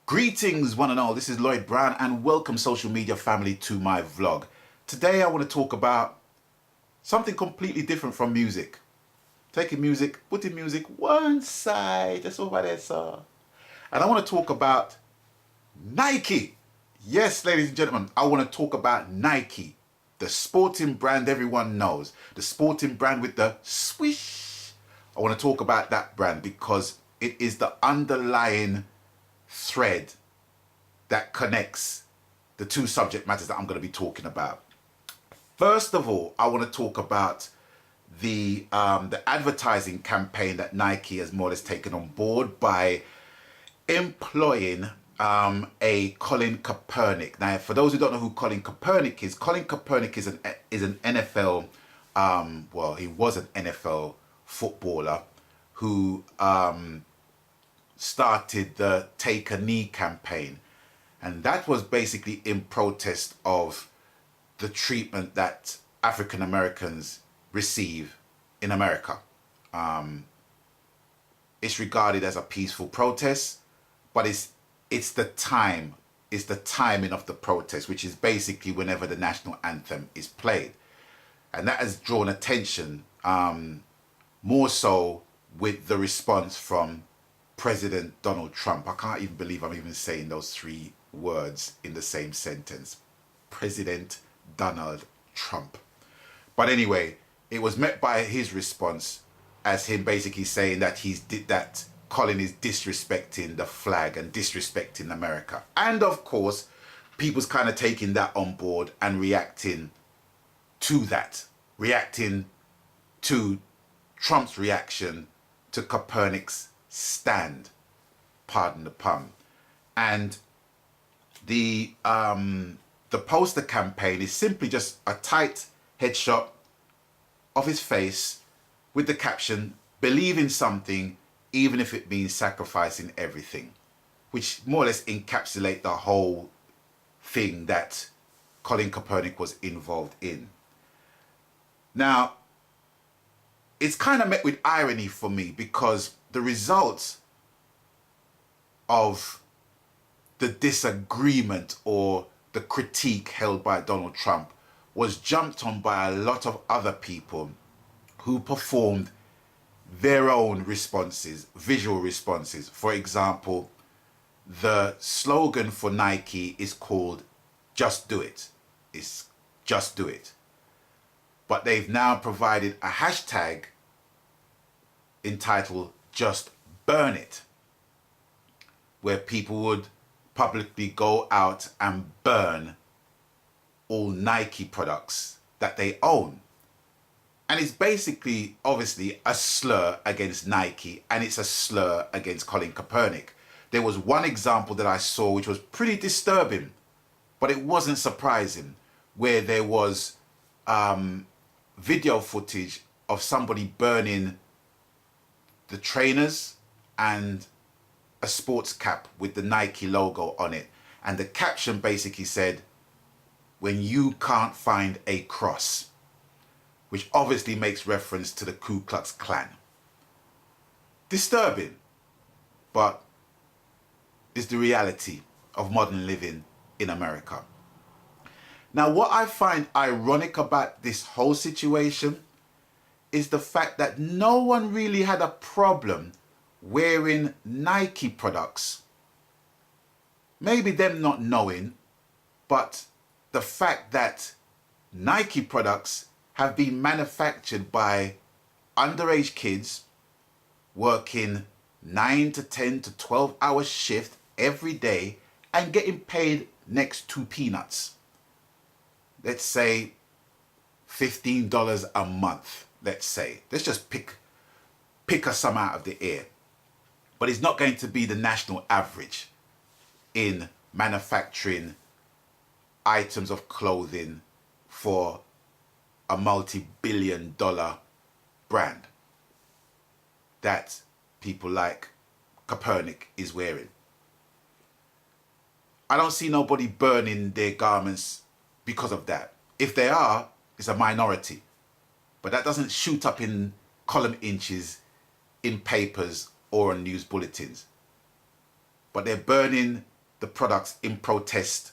Greetings one and all, this is Lloyd Brown and welcome social media family to my vlog. Today I want to talk about something completely different from music. Taking music, putting music one side, just over there, sir. And I want to talk about Nike. Yes, ladies and gentlemen, I want to talk about Nike. The sporting brand everyone knows. The sporting brand with the swish. I want to talk about that brand because it is the underlying thread that connects the two subject matters that I'm going to be talking about. First of all, I want to talk about the advertising campaign that Nike has more or less taken on board by employing a Colin Kaepernick. Now, for those who don't know who Colin Kaepernick is an NFL, well, he was an NFL footballer who started the Take a Knee campaign, and that was basically in protest of the treatment that African Americans receive in America. It's regarded as a peaceful protest, but it's the timing of the protest, which is basically whenever the national anthem is played, and that has drawn attention more so with the response from President Donald Trump. I can't even believe I'm even saying those three words in the same sentence. President Donald Trump. But anyway, it was met by his response as him basically saying that that Colin is disrespecting the flag and disrespecting America. And of course, people's kind of taking that on board and reacting to that. Reacting to Trump's reaction to Kaepernick's stand, pardon the pun. And the poster campaign is simply just a tight headshot of his face with the caption, "Believe in something even if it means sacrificing everything," which more or less encapsulate the whole thing that Colin Kaepernick was involved in. Now, it's kind of met with irony for me because the results of the disagreement or the critique held by Donald Trump was jumped on by a lot of other people who performed their own responses, visual responses. For example, the slogan for Nike is called "Just Do It." It's "Just Do It." But they've now provided a hashtag entitled "Just Burn It," where people would publicly go out and burn all Nike products that they own. And it's basically, obviously, a slur against Nike, and it's a slur against Colin Kaepernick. There was one example that I saw which was pretty disturbing, but it wasn't surprising, where there was video footage of somebody burning the trainers and a sports cap with the Nike logo on it. And the caption basically said, "When you can't find a cross," which obviously makes reference to the Ku Klux Klan. Disturbing, but it's the reality of modern living in America. Now, what I find ironic about this whole situation is the fact that no one really had a problem wearing Nike products. Maybe them not knowing, but the fact that Nike products have been manufactured by underage kids working 9 to 10 to 12 hour shift every day and getting paid next to peanuts. Let's say $15 a month, let's say. Let's just pick a sum out of the air. But it's not going to be the national average in manufacturing items of clothing for a multi-billion-dollar brand that people like Kaepernick is wearing. I don't see nobody burning their garments because of that. If they are, it's a minority. But that doesn't shoot up in column inches in papers or on news bulletins. But they're burning the products in protest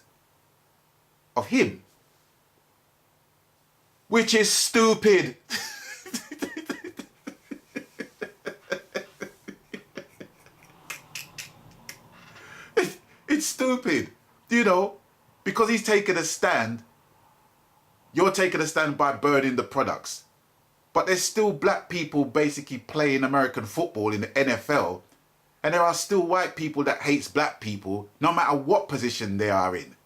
of him, which is stupid. It's stupid, you know, because he's taken a stand. You're taking a stand by burning the products. But there's still black people basically playing American football in the NFL. And there are still white people that hates black people no matter what position they are in.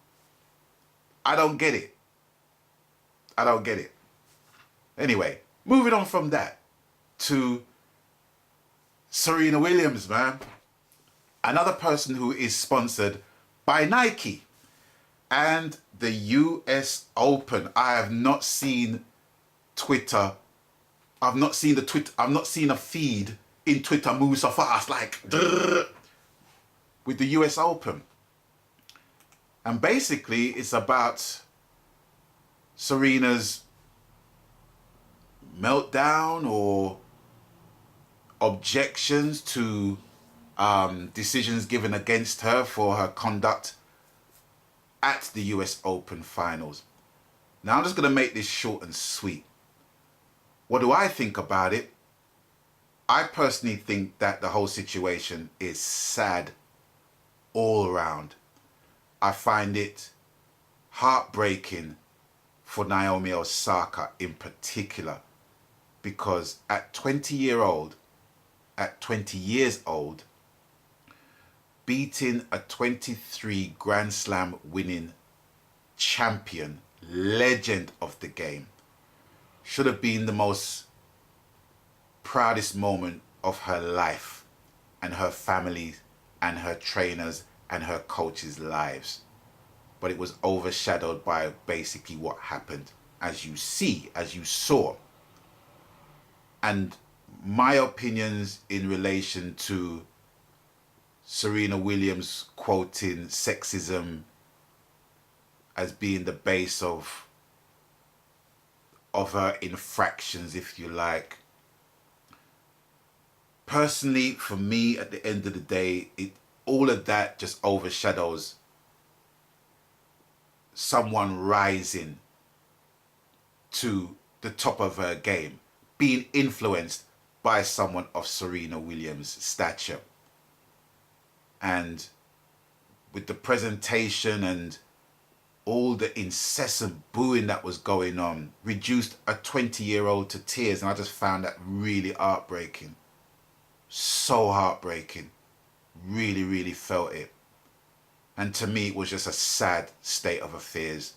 I don't get it. I don't get it. Anyway, moving on from that to Serena Williams, man. Another person who is sponsored by Nike and the US Open. I have not seen Twitter. I've not seen a feed in Twitter move so fast like with the US Open. And basically it's about Serena's meltdown or objections to decisions given against her for her conduct at the US Open finals. Now I'm just going to make this short and sweet. What do I think about it? I personally think that the whole situation is sad all around. I find it heartbreaking for Naomi Osaka in particular, because at 20 years old, beating a 23 Grand Slam winning champion, legend of the game, should have been the most proudest moment of her life and her family and her trainers and her coaches' lives. But it was overshadowed by basically what happened, as you saw. And my opinions in relation to Serena Williams quoting sexism as being the base of her infractions, if you like. Personally, for me, at the end of the day, all of that just overshadows someone rising to the top of her game, being influenced by someone of Serena Williams' stature. And with the presentation and all the incessant booing that was going on, reduced a 20-year-old to tears, and I just found that really heartbreaking. So heartbreaking. Really, really felt it. And to me, it was just a sad state of affairs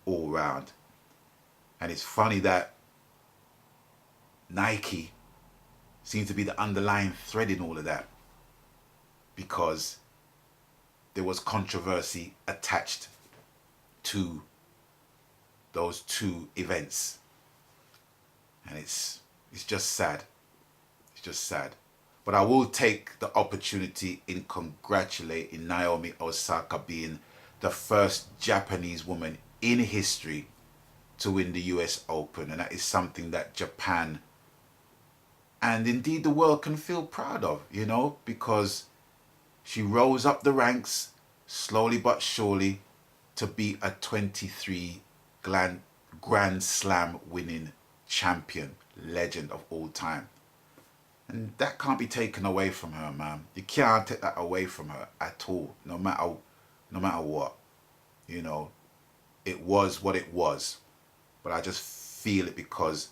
all round. And it's funny that Nike seems to be the underlying thread in all of that, because there was controversy attached to those two events. And it's just sad. It's just sad. But I will take the opportunity in congratulating Naomi Osaka being the first Japanese woman in history to win the US Open. And that is something that Japan and indeed the world can feel proud of, you know, because she rose up the ranks slowly but surely to be a 23 Grand Slam winning champion, legend of all time. And that can't be taken away from her, man. You can't take that away from her at all, no matter what. You know, it was what it was. But I just feel it because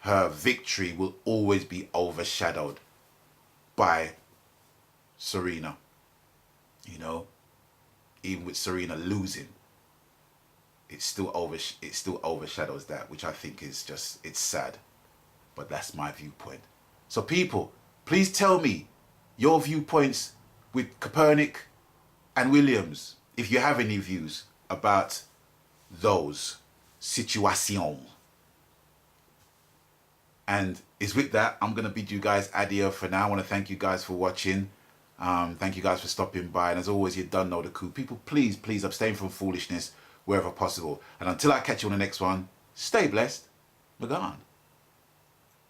her victory will always be overshadowed by Serena. You know, even with Serena losing, it still overshadows that, which I think is just, it's sad. But that's my viewpoint. So people, please tell me your viewpoints with Kaepernick and Williams, if you have any views about those situations. And it's with that, I'm going to bid you guys adieu for now. I want to thank you guys for watching. Thank you guys for stopping by. And as always, you don't know the coup. People, please, please abstain from foolishness wherever possible. And until I catch you on the next one, stay blessed. We're gone.